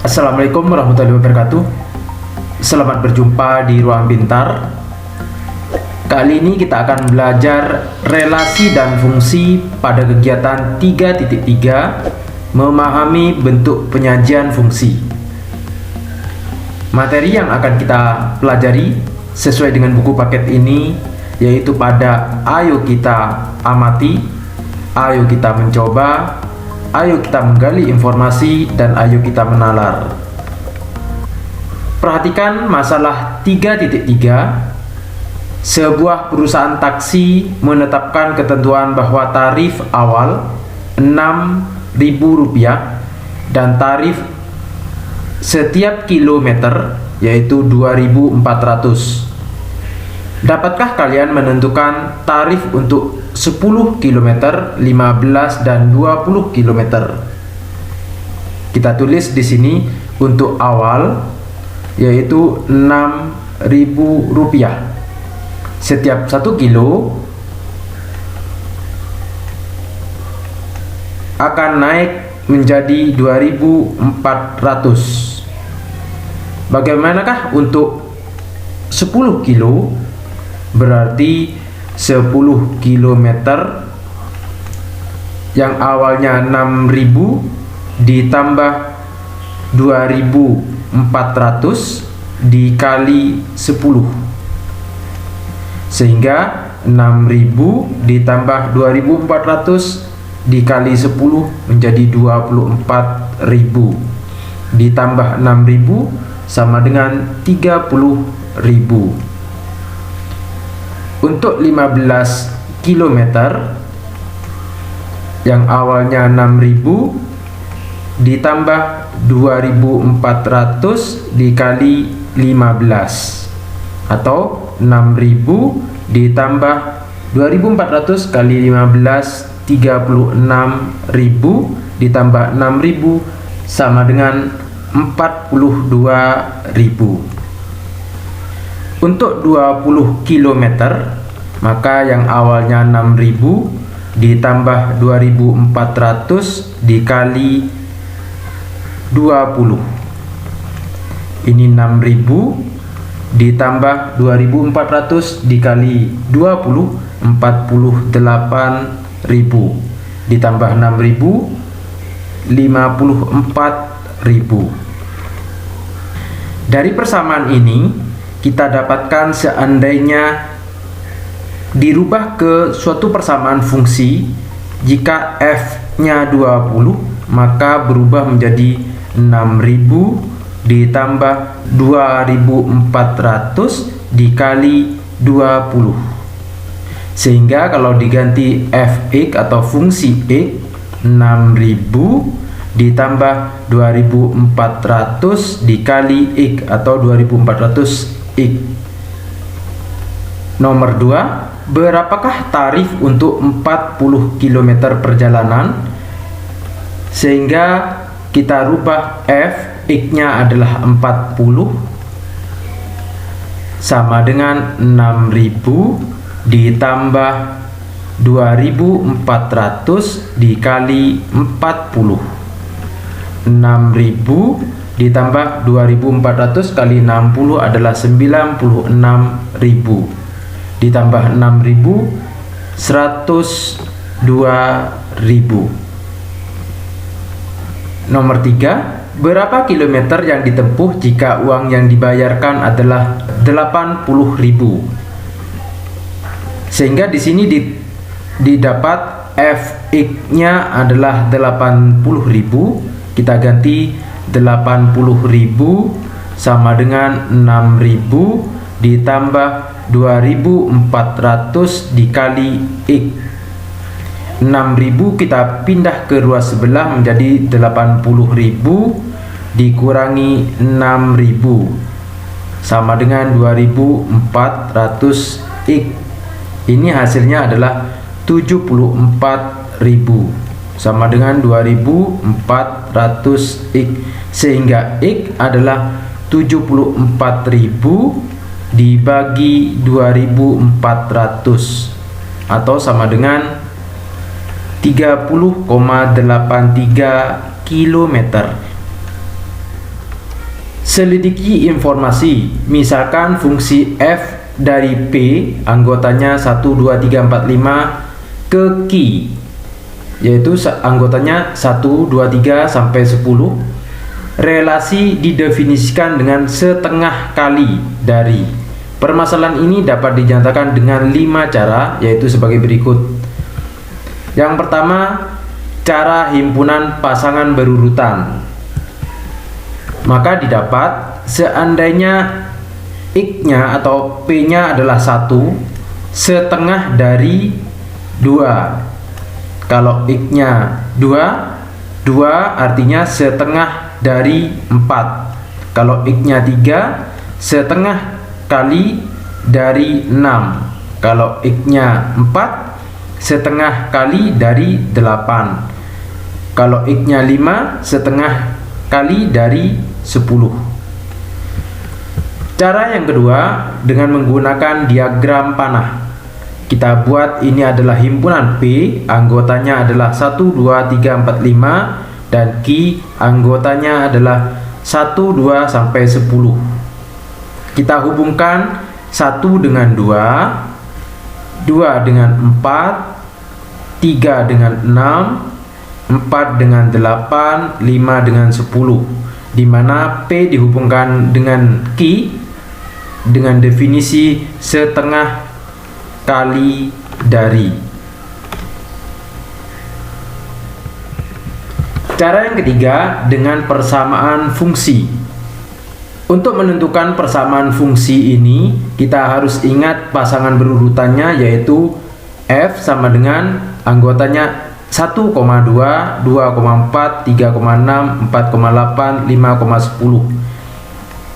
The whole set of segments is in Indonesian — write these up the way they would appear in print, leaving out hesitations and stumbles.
Assalamualaikum warahmatullahi wabarakatuh. Selamat berjumpa di Ruang Pintar. Kali ini kita akan belajar relasi dan fungsi pada kegiatan 3.3, memahami bentuk penyajian fungsi. Materi yang akan kita pelajari sesuai dengan buku paket ini yaitu pada ayo kita amati, ayo kita mencoba, ayo kita menggali informasi, dan ayo kita menalar. Perhatikan masalah 3.3. Sebuah perusahaan taksi menetapkan ketentuan bahwa tarif awal Rp6.000 dan tarif setiap kilometer yaitu 2.400. Dapatkah kalian menentukan tarif untuk 10 km, 15 dan 20 km? Kita tulis di sini untuk awal yaitu Rp6.000. Setiap 1 kilo akan naik menjadi 2.400. Bagaimanakah untuk 10 kilo? Berarti 10 km yang awalnya 6.000 ditambah 2.400 dikali 10, sehingga 6.000 ditambah 2.400 dikali 10 menjadi 24.000 ditambah 6.000 sama dengan 30.000. Untuk 15 km yang awalnya 6.000 ditambah 2.400 dikali 15, atau 6.000 ditambah 2.400 kali 15, 36.000 ditambah 6.000 sama dengan 42.000. Untuk 20 km, maka yang awalnya 6.000 ditambah 2.400 dikali 20. Ini 6.000 ditambah 2.400 dikali 20, 48.000 ditambah 6.000, 54.000. Dari persamaan ini kita dapatkan seandainya dirubah ke suatu persamaan fungsi, jika f-nya 20 maka berubah menjadi 6.000 ditambah 2.400 dikali 20, sehingga kalau diganti fx atau fungsi x, 6.000 ditambah 2.400 dikali x atau 2.400 x. Nomor 2, berapakah tarif untuk 40 km perjalanan? Sehingga kita rubah f, x-nya adalah 40 sama dengan 6.000 ditambah 2.400 dikali 40. 6.000 ditambah 2.400 kali 60 adalah 96.000, ditambah 6.000, 102.000. Nomor 3, berapa kilometer yang ditempuh jika uang yang dibayarkan adalah 80.000? Sehingga di sini didapat fx-nya adalah 80.000. Kita ganti 80.000 sama dengan 6.000 ditambah 2.400 dikali x. 6.000 kita pindah ke ruas sebelah menjadi 80.000 dikurangi 6.000 sama dengan 2.400 x. Ini hasilnya adalah 74.000 sama dengan 2.400 x, sehingga x adalah 74.000 dibagi 2.400 atau sama dengan 30,83 km. Selidiki informasi, misalkan fungsi f dari P anggotanya 1, 2, 3, 4, 5 ke Q, yaitu anggotanya 1, 2, 3 sampai 10. Relasi didefinisikan dengan setengah kali dari. Permasalahan ini dapat dinyatakan dengan 5 cara, yaitu sebagai berikut. Yang pertama, cara himpunan pasangan berurutan. Maka didapat seandainya X-nya atau P-nya adalah 1, setengah dari 2. Kalau X-nya 2 artinya setengah dari 4. Kalau X-nya 3, setengah kali dari 6. Kalau X-nya 4, setengah kali dari 8. Kalau X-nya 5, setengah kali dari 10. Cara yang kedua dengan menggunakan diagram panah. Kita buat ini adalah himpunan P, anggotanya adalah 1, 2, 3, 4, 5, dan Q anggotanya adalah 1, 2 sampai 10. Kita hubungkan 1 dengan 2, 2 dengan 4, 3 dengan 6, 4 dengan 8, 5 dengan 10, di mana P dihubungkan dengan Q dengan definisi setengah kali dari. Cara yang ketiga dengan persamaan fungsi. Untuk menentukan persamaan fungsi ini, kita harus ingat pasangan berurutannya, yaitu F sama dengan anggotanya 1,2, 2,4, 3,6, 4,8, 5,10.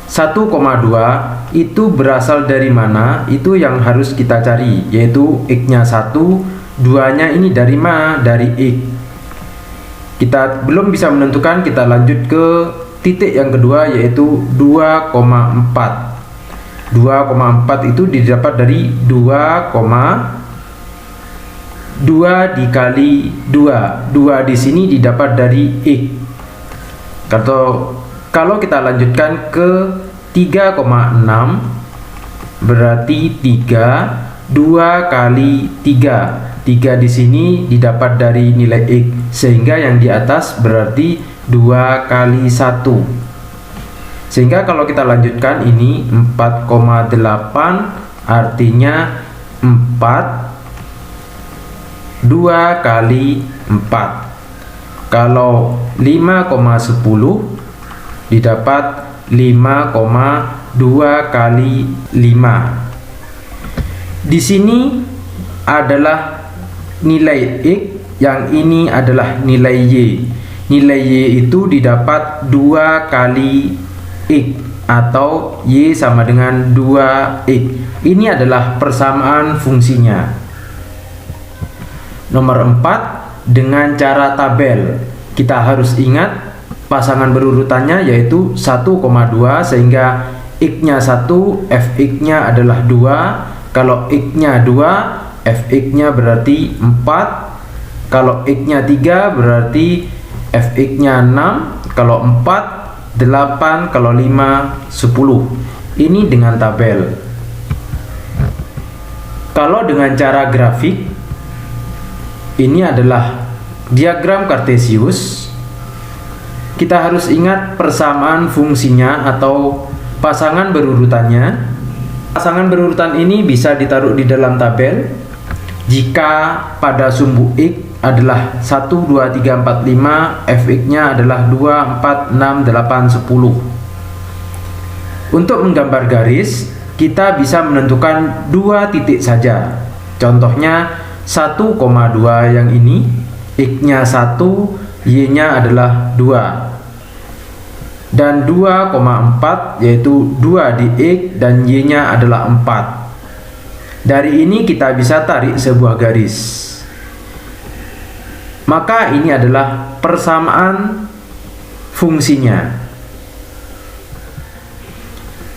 1,2 itu berasal dari mana? Itu yang harus kita cari, yaitu X-nya 1, 2-nya ini dari mana? Dari X. Kita belum bisa menentukan, kita lanjut ke titik yang kedua, yaitu 2,4. 2,4 itu didapat dari 2 dikali 2. 2 di sini didapat dari X. Kalau kita lanjutkan ke 3,6 berarti 3, 2 kali 3. 3 di sini didapat dari nilai X, sehingga yang di atas berarti 2 kali 1. Sehingga kalau kita lanjutkan ini 4,8 artinya 4 2 kali 4. Kalau 5,10 didapat 5,2 kali 5. Di sini adalah nilai X, yang ini adalah nilai Y. Nilai Y itu didapat 2 kali X atau Y sama dengan 2X. Ini adalah persamaan fungsinya. Nomor 4, dengan cara tabel. Kita harus ingat pasangan berurutannya yaitu 1,2, sehingga X-nya 1, Fx-nya adalah 2. Kalau X-nya 2, Fx-nya berarti 4. Kalau X-nya 3 berarti Fx-nya 6. Kalau 4, 8. Kalau 5, 10. Ini dengan tabel. Kalau dengan cara grafik, ini adalah diagram Kartesius. Kita harus ingat persamaan fungsinya atau pasangan berurutannya. Pasangan berurutan ini bisa ditaruh di dalam tabel jika pada sumbu X adalah 1, 2, 3, 4, 5, Fx-nya adalah 2, 4, 6, 8, 10. Untuk menggambar garis, kita bisa menentukan 2 titik saja. Contohnya 1,2 yang ini, X-nya 1, Y-nya adalah 2. Dan 2,4 yaitu 2 di X dan Y-nya adalah 4. Dari ini kita bisa tarik sebuah garis. Maka ini adalah persamaan fungsinya.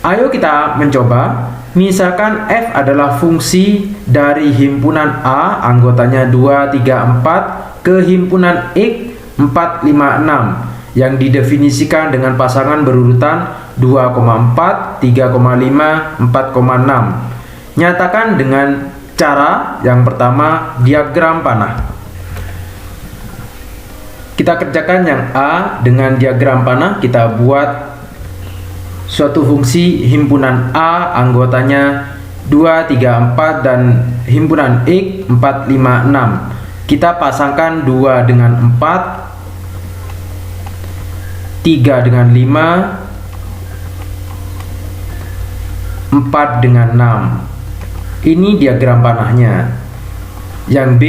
Ayo kita mencoba. Misalkan F adalah fungsi dari himpunan A anggotanya 2, 3, 4 ke himpunan X 4, 5, 6 yang didefinisikan dengan pasangan berurutan 2,4, 3,5, 4,6. Nyatakan dengan cara yang pertama, diagram panah. Kita kerjakan yang A dengan diagram panah. Kita buat suatu fungsi himpunan A anggotanya 2, 3, 4 dan himpunan X 4, 5, 6. Kita pasangkan 2 dengan 4, 3 dengan 5, 4 dengan 6. Ini diagram panahnya. Yang B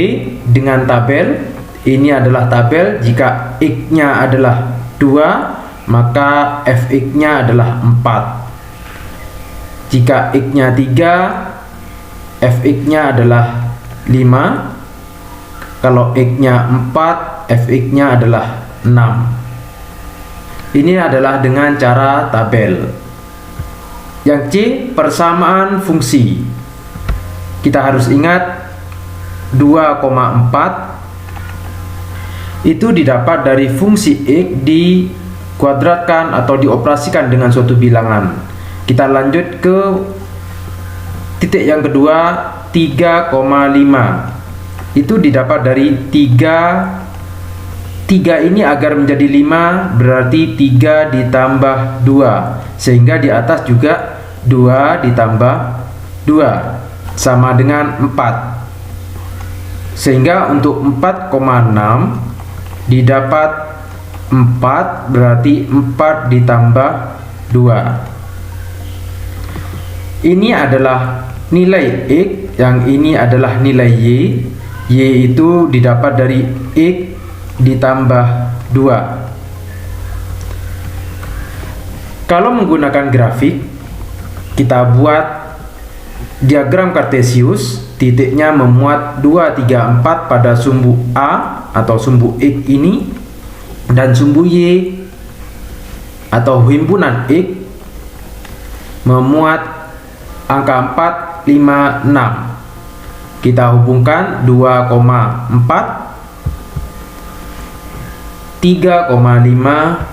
dengan tabel. Ini adalah tabel. Jika X-nya adalah 2, maka Fx-nya adalah 4. Jika X-nya 3, Fx-nya adalah 5. Kalau X-nya 4, Fx-nya adalah 6. Ini adalah dengan cara tabel. Yang C, persamaan fungsi. Kita harus ingat 2,4 itu didapat dari fungsi X dikuadratkan atau dioperasikan dengan suatu bilangan. Kita lanjut ke titik yang kedua, 3,5. Itu didapat dari 3 ini agar menjadi 5 berarti 3 ditambah 2, sehingga di atas juga 2 ditambah 2 sama dengan 4. Sehingga untuk 4,6 didapat 4 berarti 4 ditambah 2. Ini adalah nilai X, yang ini adalah nilai Y. Y itu didapat dari X ditambah 2. Kalau menggunakan grafik, kita buat diagram kartesius. Titiknya memuat 2, 3, 4 pada sumbu A atau sumbu X ini, dan sumbu Y atau himpunan X memuat angka 4, 5, 6. Kita hubungkan 2,4, 3,5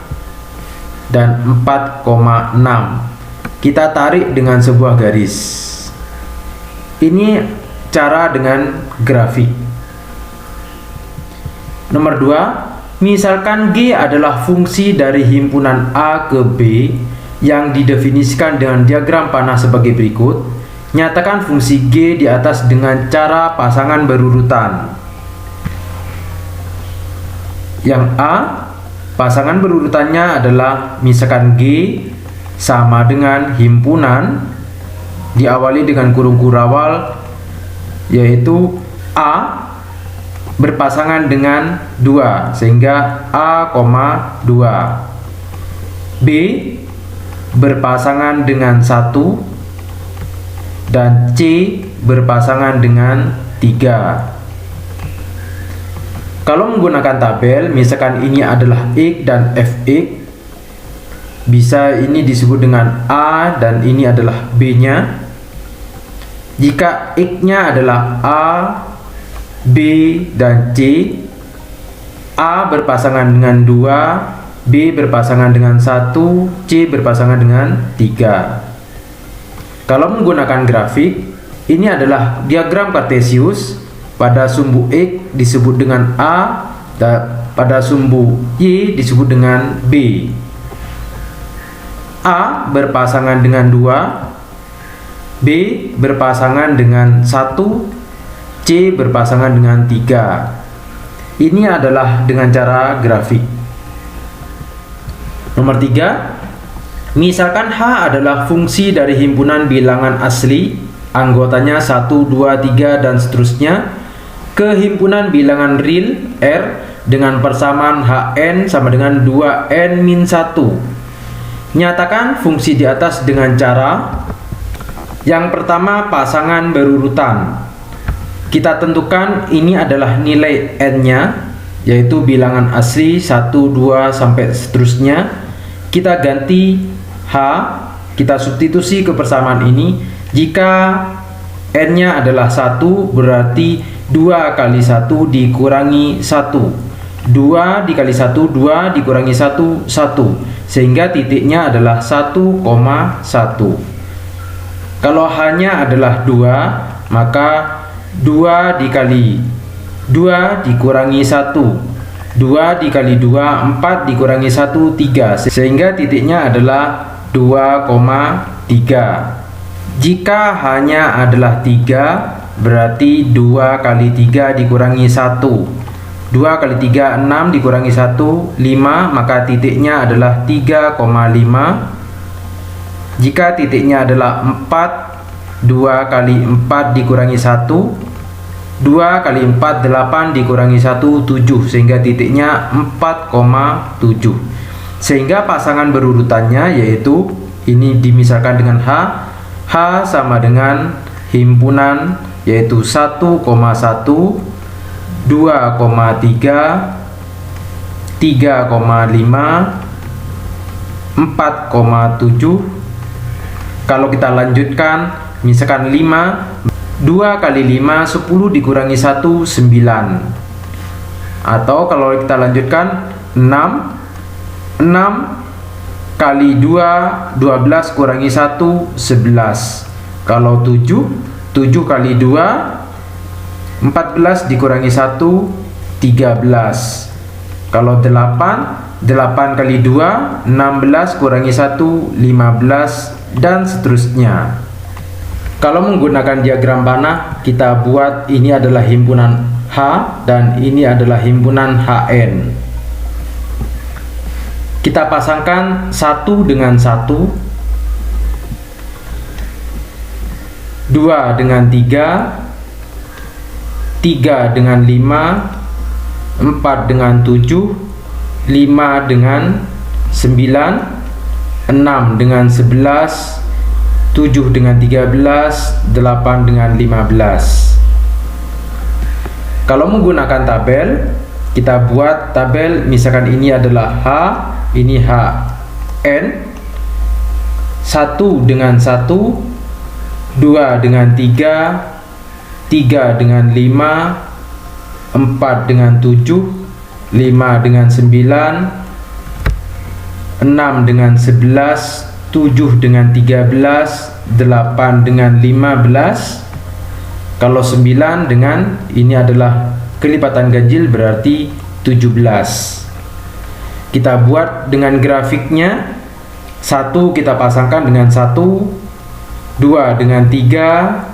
dan 4,6. Kita tarik dengan sebuah garis. Ini cara dengan grafik. Nomor 2, misalkan G adalah fungsi dari himpunan A ke B yang didefinisikan dengan diagram panah sebagai berikut. Nyatakan fungsi G di atas dengan cara pasangan berurutan. Yang A, pasangan berurutannya adalah misalkan G sama dengan himpunan, diawali dengan kurung kurawal, yaitu A berpasangan dengan 2, sehingga A, 2. B berpasangan dengan 1 dan C berpasangan dengan 3. Kalau menggunakan tabel, misalkan ini adalah X dan Fx, bisa ini disebut dengan A dan ini adalah B-nya. Jika X-nya adalah A, B, dan C, A berpasangan dengan 2, B berpasangan dengan 1, C berpasangan dengan 3. Kalau menggunakan grafik, ini adalah diagram kartesius. Pada sumbu X disebut dengan A, dan pada sumbu Y disebut dengan B. A berpasangan dengan 2, B berpasangan dengan 1, C berpasangan dengan 3. Ini adalah dengan cara grafik. Nomor 3, misalkan H adalah fungsi dari himpunan bilangan asli, anggotanya 1, 2, 3 dan seterusnya, ke himpunan bilangan real R dengan persamaan Hn sama dengan 2n-1. Nyatakan fungsi di atas dengan cara yang pertama, pasangan berurutan. Kita tentukan ini adalah nilai n-nya, yaitu bilangan asli 1, 2 sampai seterusnya. Kita ganti H, kita substitusi ke persamaan ini. Jika n-nya adalah 1, berarti 2 kali 1 dikurangi 1. 2 dikali 1, 2 dikurangi 1, 1. sehingga titiknya adalah 1,1. Kalau hanya adalah 2, maka 2 dikali 2 dikurangi 1, 2 dikali 2, 4 dikurangi 1, 3, sehingga titiknya adalah 2,3. Jika hanya adalah 3, berarti 2 kali 3 dikurangi 1, 2 kali 3, 6 dikurangi 1, 5, maka titiknya adalah 3,5. Jika titiknya adalah 4, 2 kali 4 dikurangi 1, 2 kali 4, 8 dikurangi 1, 7, sehingga titiknya 4,7. Sehingga pasangan berurutannya yaitu ini dimisalkan dengan H. H sama dengan himpunan yaitu 1,1, 2,3, 3,5, 4,7. Kalau kita lanjutkan, misalkan 5, 2 kali 5, 10 dikurangi 1, 9. Atau kalau kita lanjutkan 6, 6 kali 2, 12 kurangi 1, 11. Kalau 7, 7 kali 2, 14 dikurangi 1, 13. Kalau 8, 8 kali 2, 16 kurangi 1, 15, dan seterusnya. Kalau menggunakan diagram panah, kita buat ini adalah himpunan H dan ini adalah himpunan HN. Kita pasangkan 1 dengan 1, 2 dengan 3, 3 dengan 5, 4 dengan 7, 5 dengan 9, 6 dengan 11, 7 dengan 13, 8 dengan 15. Kalau menggunakan tabel, kita buat tabel, misalkan ini adalah H, ini HN, 1 dengan 1, 2 dengan 3, 3 dengan 5, 4 dengan 7, 5 dengan 9, 6 dengan 11, 7 dengan 13, 8 dengan 15. Kalau 9 dengan ini adalah kelipatan ganjil berarti 17. Kita buat dengan grafiknya. 1 kita pasangkan dengan 1, 2 dengan 3,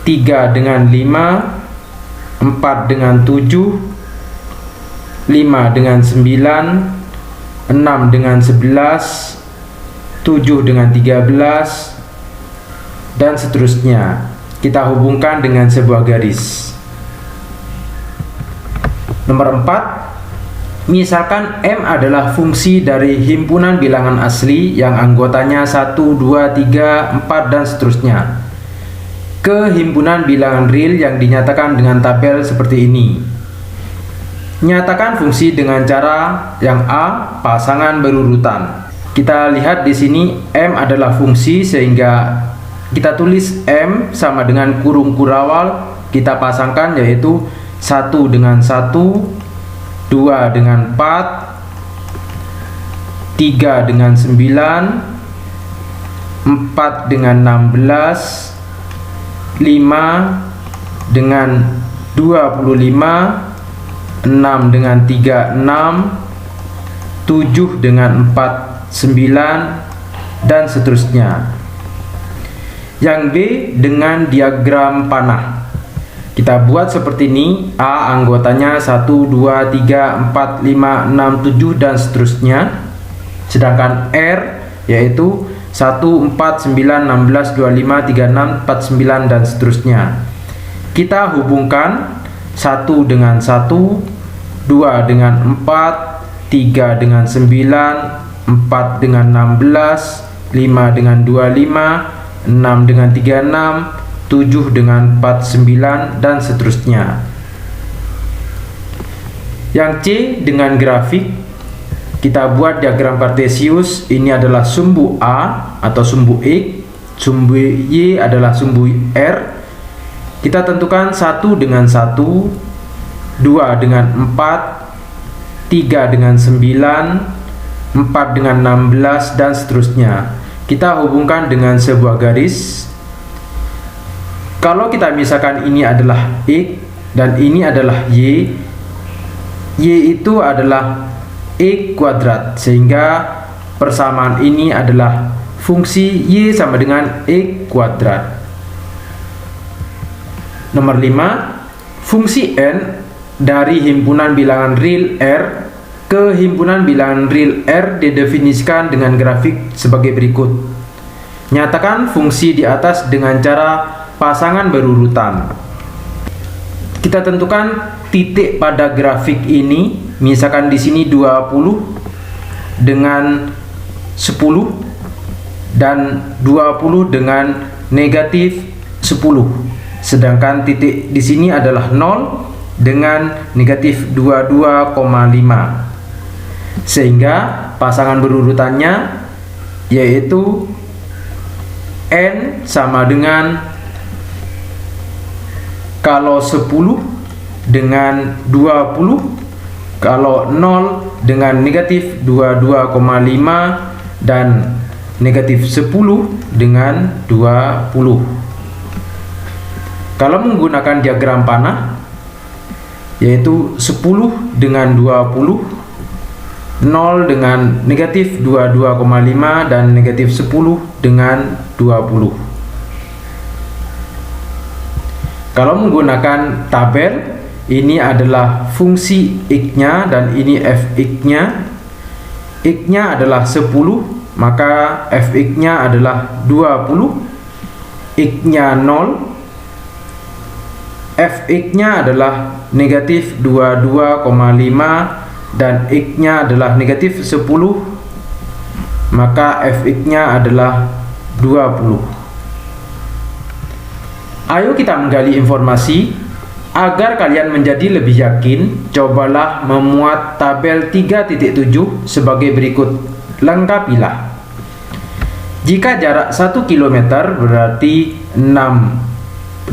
3 dengan 5, 4 dengan 7, 5 dengan 9, 6 dengan 11, 7 dengan 13, dan seterusnya. Kita hubungkan dengan sebuah garis. Nomor 4, misalkan M adalah fungsi dari himpunan bilangan asli yang anggotanya 1, 2, 3, 4, dan seterusnya ke himpunan bilangan real yang dinyatakan dengan tabel seperti ini. Nyatakan fungsi dengan cara yang A, pasangan berurutan. Kita lihat di sini M adalah fungsi, sehingga kita tulis M sama dengan kurung kurawal, kita pasangkan yaitu 1 dengan 1, 2 dengan 4, 3 dengan 9, 4 dengan 16, 5 dengan 25, 6 dengan 36, 7 dengan 4, 9, dan seterusnya. Yang B dengan diagram panah. Kita buat seperti ini. A anggotanya 1, 2, 3, 4, 5, 6, 7, dan seterusnya. Sedangkan R yaitu 1, 4, 9, 16, 25, 36, 49, dan seterusnya. Kita hubungkan 1 dengan 1, 2 dengan 4, 3 dengan 9, 4 dengan 16, 5 dengan 25, 6 dengan 36, 7 dengan 49, dan seterusnya. Yang C dengan grafik, kita buat diagram kartesius. Ini adalah sumbu A atau sumbu X, sumbu Y adalah sumbu R. Kita tentukan 1 dengan 1, 2 dengan 4, 3 dengan 9, 4 dengan 16, dan seterusnya. Kita hubungkan dengan sebuah garis. Kalau kita misalkan ini adalah X dan ini adalah Y itu adalah X kuadrat, sehingga persamaan ini adalah fungsi Y sama dengan X kuadrat. Nomor 5, fungsi N dari himpunan bilangan real R ke himpunan bilangan real R didefinisikan dengan grafik sebagai berikut. Nyatakan fungsi di atas dengan cara pasangan berurutan. Kita tentukan titik pada grafik ini, misalkan di sini 20 dengan 10 dan 20 dengan negatif 10. Sedangkan titik di sini adalah 0 dengan negatif 22,5. Sehingga pasangan berurutannya yaitu N sama dengan, kalau 10 dengan 20, kalau 0 dengan negatif 22,5, dan negatif 10 dengan 20. Kalau menggunakan diagram panah, yaitu 10 dengan 20, 0 dengan negatif 22,5, dan negatif 10 dengan 20. Kalau menggunakan tabel, ini adalah fungsi X-nya dan ini Fx-nya. X-nya adalah 10, maka Fx-nya adalah 20. X-nya 0, Fx-nya adalah negatif 22,5, dan X-nya adalah negatif 10, maka Fx-nya adalah 20. Ayo kita menggali informasi. Agar kalian menjadi lebih yakin, cobalah memuat tabel 3.7 sebagai berikut. Lengkapilah. Jika jarak 1 km berarti 6.000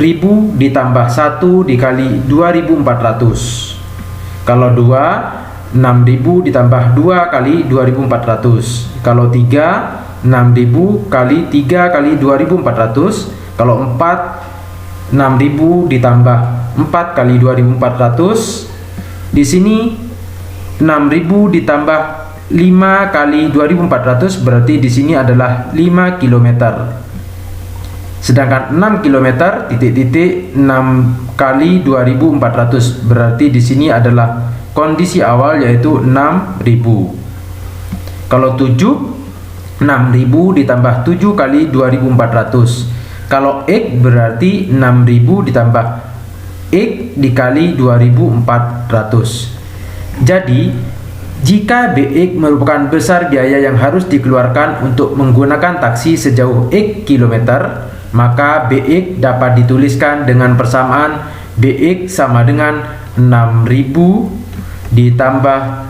ditambah 1 dikali 2.400. Kalau 2, 6.000 ditambah 2 kali 2.400. Kalau 3, 6.000 kali 3 kali 2.400. Kalau 4, 6.000 ditambah 4 kali 2.400. Di sini 6.000 ditambah 5 kali 2.400 berarti di sini adalah 5 km. Sedangkan 6 km titik-titik 6 kali 2.400 berarti di sini adalah kondisi awal yaitu 6.000. Kalau 7, 6.000 ditambah 7 kali 2.400. Kalau X berarti 6.000 ditambah X dikali 2.400. Jadi, jika BX merupakan besar biaya yang harus dikeluarkan untuk menggunakan taksi sejauh X kilometer, maka BX dapat dituliskan dengan persamaan BX sama dengan 6.000 ditambah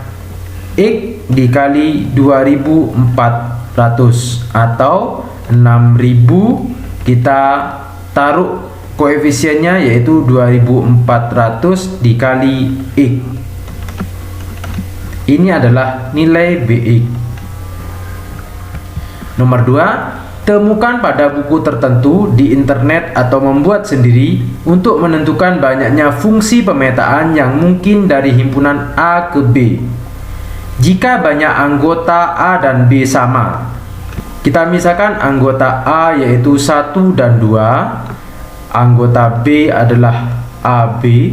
X dikali 2.400, atau 6.000 kita taruh koefisiennya yaitu 2.400 dikali X. Ini adalah nilai BX. Nomor 2, temukan pada buku tertentu di internet atau membuat sendiri untuk menentukan banyaknya fungsi pemetaan yang mungkin dari himpunan A ke B. Jika banyak anggota A dan B sama, kita misalkan anggota A yaitu 1 dan 2, anggota B adalah AB,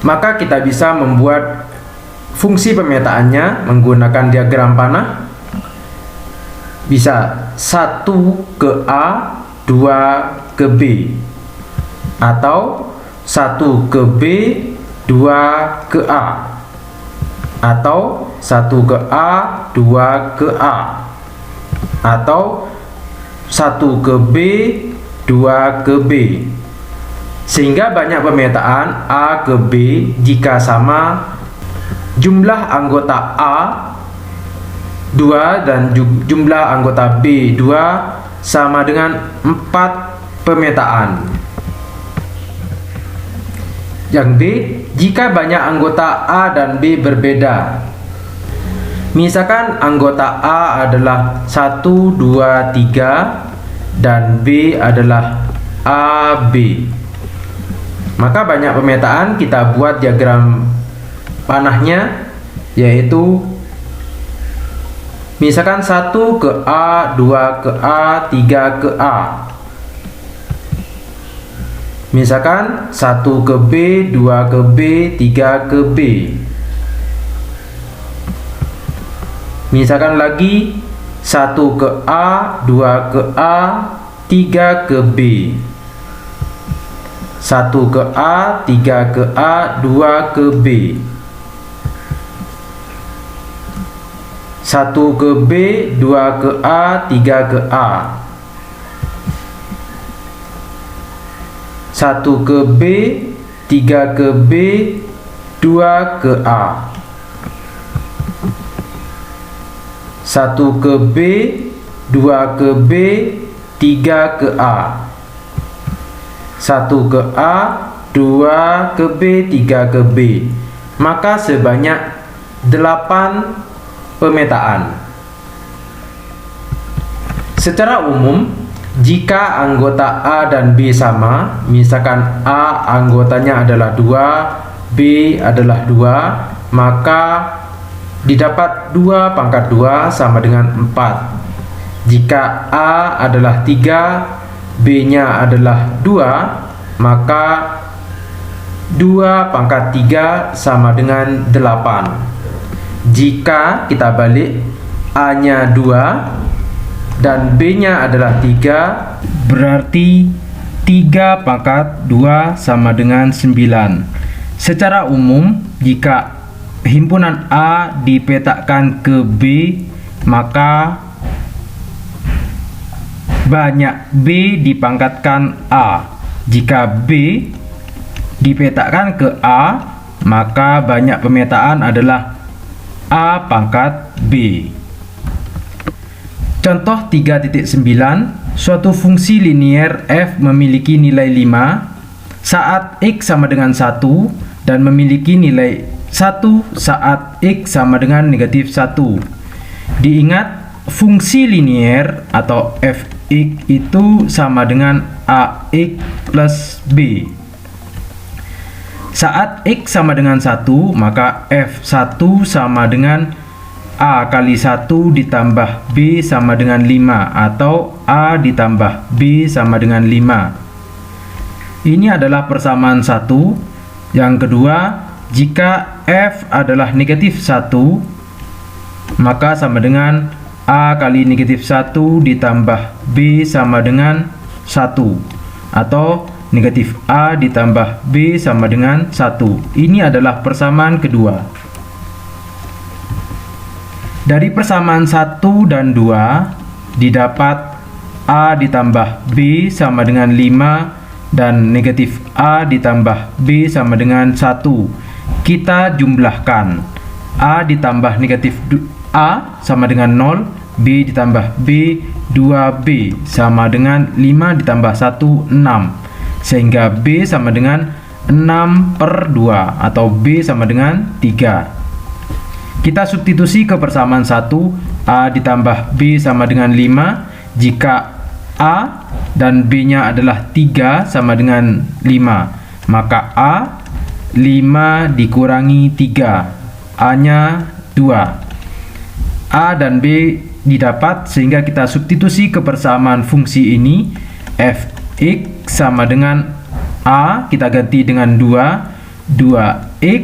maka kita bisa membuat fungsi pemetaannya menggunakan diagram panah. Bisa 1 ke A, 2 ke B, atau 1 ke B, 2 ke A, atau 1 ke A, 2 ke A, atau 1 ke B, 2 ke B. Sehingga banyak pemetaan A ke B jika sama jumlah anggota A 2 dan jumlah anggota B 2 sama dengan 4 pemetaan. Yang B, jika banyak anggota A dan B berbeda. Misalkan anggota A adalah 1, 2, 3 dan B adalah AB. Maka banyak pemetaan, kita buat diagram panahnya, yaitu misalkan 1 ke A, 2 ke A, 3 ke A. Misalkan 1 ke B, 2 ke B, 3 ke B. Misalkan lagi 1 ke A, 2 ke A, 3 ke B. 1 ke A, 3 ke A, 2 ke B. 1 ke B, 2 ke A, 3 ke A. 1 ke B, 3 ke B, 2 ke A. 1 ke B, 2 ke B, 3 ke A. 1 ke A, 2 ke B, 3 ke B. Maka sebanyak 8 pemetaan. Secara umum, jika anggota A dan B sama, misalkan A anggotanya adalah 2, B adalah 2, maka didapat 2 pangkat 2 sama dengan 4. Jika A adalah 3, B-nya adalah 2, maka 2 pangkat 3 sama dengan 8. Jika kita balik, A-nya 2 dan B-nya adalah 3, berarti 3 pangkat 2 sama dengan 9. Secara umum, jika himpunan A dipetakan ke B, maka banyak B dipangkatkan A. Jika B dipetakan ke A, maka banyak pemetaan adalah A pangkat B. Contoh 3.9, suatu fungsi linier f memiliki nilai 5 saat x sama dengan 1 dan memiliki nilai 1 saat x sama dengan negatif 1. Diingat, fungsi linier atau fx itu sama dengan ax plus b. Saat x sama dengan 1, maka f1 sama dengan a kali 1 ditambah b sama dengan 5 atau a ditambah b sama dengan 5. Ini adalah persamaan 1. Yang kedua, jika f adalah negatif 1, maka sama dengan a kali negatif 1 ditambah b sama dengan 1 atau negatif a ditambah b sama dengan 1. Ini adalah persamaan kedua. Dari persamaan 1 dan 2 didapat a ditambah b sama dengan 5 dan negatif a ditambah b sama dengan 1. Kita jumlahkan. A ditambah negatif A sama dengan 0, B ditambah B, 2B sama dengan 5 ditambah 1, 6. Sehingga B sama dengan 6/2 atau B sama dengan 3. Kita substitusi ke persamaan 1, A ditambah B sama dengan 5. Jika A dan B-nya adalah 3 sama dengan 5, maka A 5 dikurangi 3, A-nya 2. A dan B didapat sehingga kita substitusi ke persamaan fungsi ini. Fx sama dengan A kita ganti dengan 2x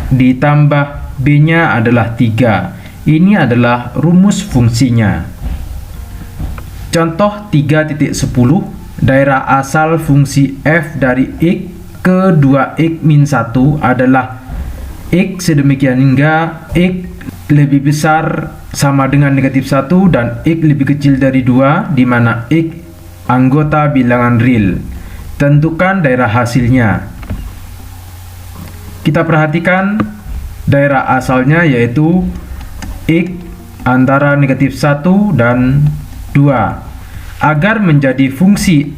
ditambah B-nya adalah 3. Ini adalah rumus fungsinya. Contoh 3.10, daerah asal fungsi f dari x ke 2x min 1 adalah x sedemikian hingga x lebih besar sama dengan negatif 1 dan x lebih kecil dari 2, di mana x anggota bilangan real. Tentukan daerah hasilnya. Kita perhatikan daerah asalnya yaitu x antara negatif 1 dan 2. Agar menjadi fungsi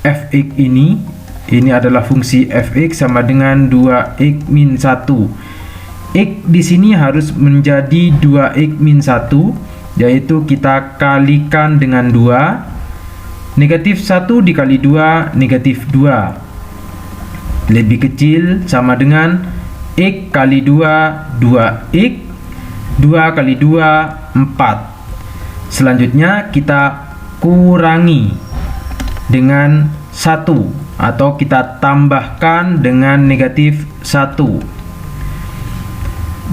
fx ini adalah fungsi fx sama dengan 2x min 1. X di sini harus menjadi 2X min 1, yaitu kita kalikan dengan 2. Negatif 1 dikali 2, negatif 2. Lebih kecil sama dengan X kali 2, 2X. 2 kali 2, 4. Selanjutnya kita kurangi dengan 1, atau kita tambahkan dengan negatif 1.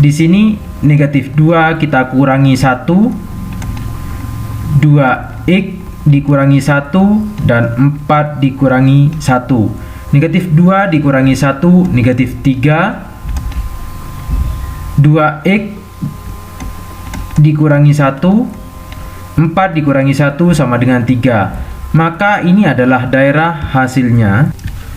Di sini negatif 2 kita kurangi 1, 2X dikurangi 1, dan 4 dikurangi 1. Negatif 2 dikurangi 1, negatif 3. 2X dikurangi 1, 4 dikurangi 1 sama dengan 3. Maka ini adalah daerah hasilnya,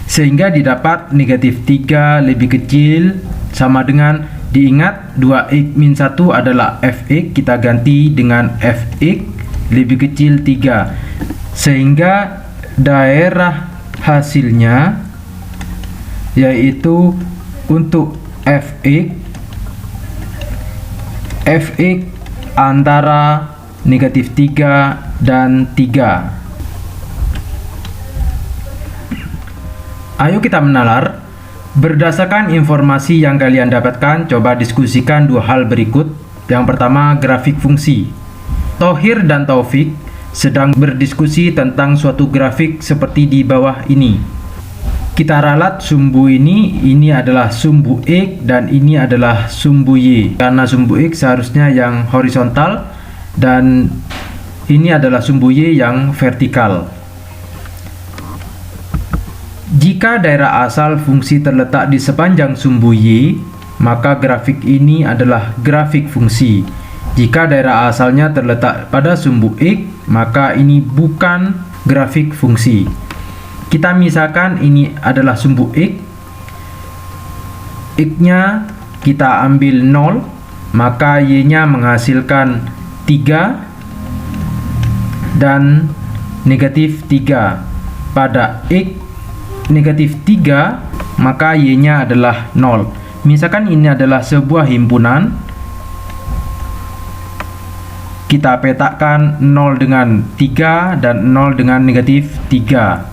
sehingga didapat negatif 3 lebih kecil sama dengan, diingat 2X min 1 adalah Fx, kita ganti dengan Fx lebih kecil 3, sehingga daerah hasilnya yaitu untuk Fx antara negatif 3 dan 3. Ayo kita menalar. Berdasarkan informasi yang kalian dapatkan, coba diskusikan dua hal berikut. Yang pertama, grafik fungsi. Thohir dan Taufik sedang berdiskusi tentang suatu grafik seperti di bawah ini. Kita ralat sumbu ini adalah sumbu X dan ini adalah sumbu Y. Karena sumbu X seharusnya yang horizontal dan ini adalah sumbu Y yang vertikal. Jika daerah asal fungsi terletak di sepanjang sumbu Y, maka grafik ini adalah grafik fungsi. Jika daerah asalnya terletak pada sumbu X, maka ini bukan grafik fungsi. Kita misalkan ini adalah sumbu X. X-nya kita ambil 0, maka Y-nya menghasilkan 3 dan negatif 3. Pada X negatif 3, maka Y-nya adalah 0. Misalkan ini adalah sebuah himpunan, kita petakan 0 dengan 3 dan 0 dengan negatif 3.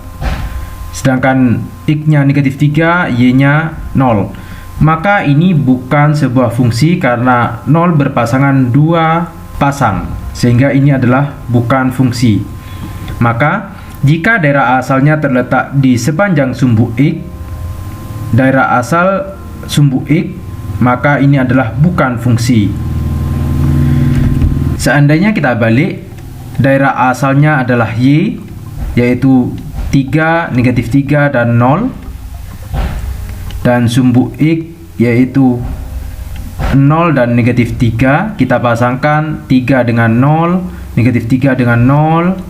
Sedangkan X-nya negatif 3, Y-nya 0. Maka ini bukan sebuah fungsi karena 0 berpasangan 2 pasang, sehingga ini adalah bukan fungsi. Maka jika daerah asalnya terletak di sepanjang sumbu X, daerah asal sumbu X, maka ini adalah bukan fungsi. Seandainya kita balik, daerah asalnya adalah Y, yaitu 3, negatif 3, dan 0. Dan sumbu X yaitu 0 dan negatif 3. Kita pasangkan 3 dengan 0, negatif 3 dengan 0,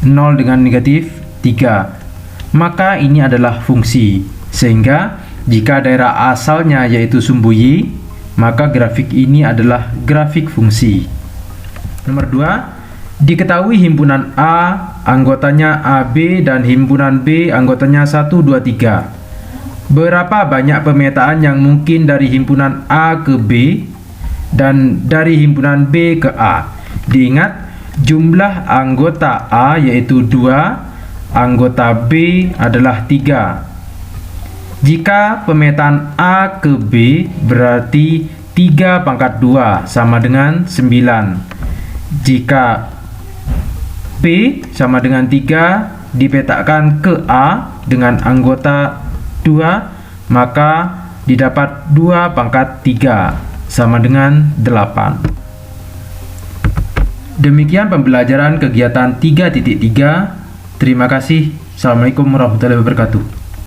0 dengan negatif 3. Maka ini adalah fungsi. Sehingga jika daerah asalnya yaitu sumbu Y, maka grafik ini adalah grafik fungsi. Nomor 2, diketahui himpunan A anggotanya AB dan himpunan B anggotanya 1, 2, 3. Berapa banyak pemetaan yang mungkin dari himpunan A ke B dan dari himpunan B ke A? Diingat, jumlah anggota A yaitu 2, anggota B adalah 3. Jika pemetaan A ke B berarti 3 pangkat 2 sama dengan 9. Jika B sama dengan 3 dipetakan ke A dengan anggota 2, maka didapat 2 pangkat 3 sama dengan 8. Demikian pembelajaran kegiatan 3.3. Terima kasih. Assalamualaikum warahmatullahi wabarakatuh.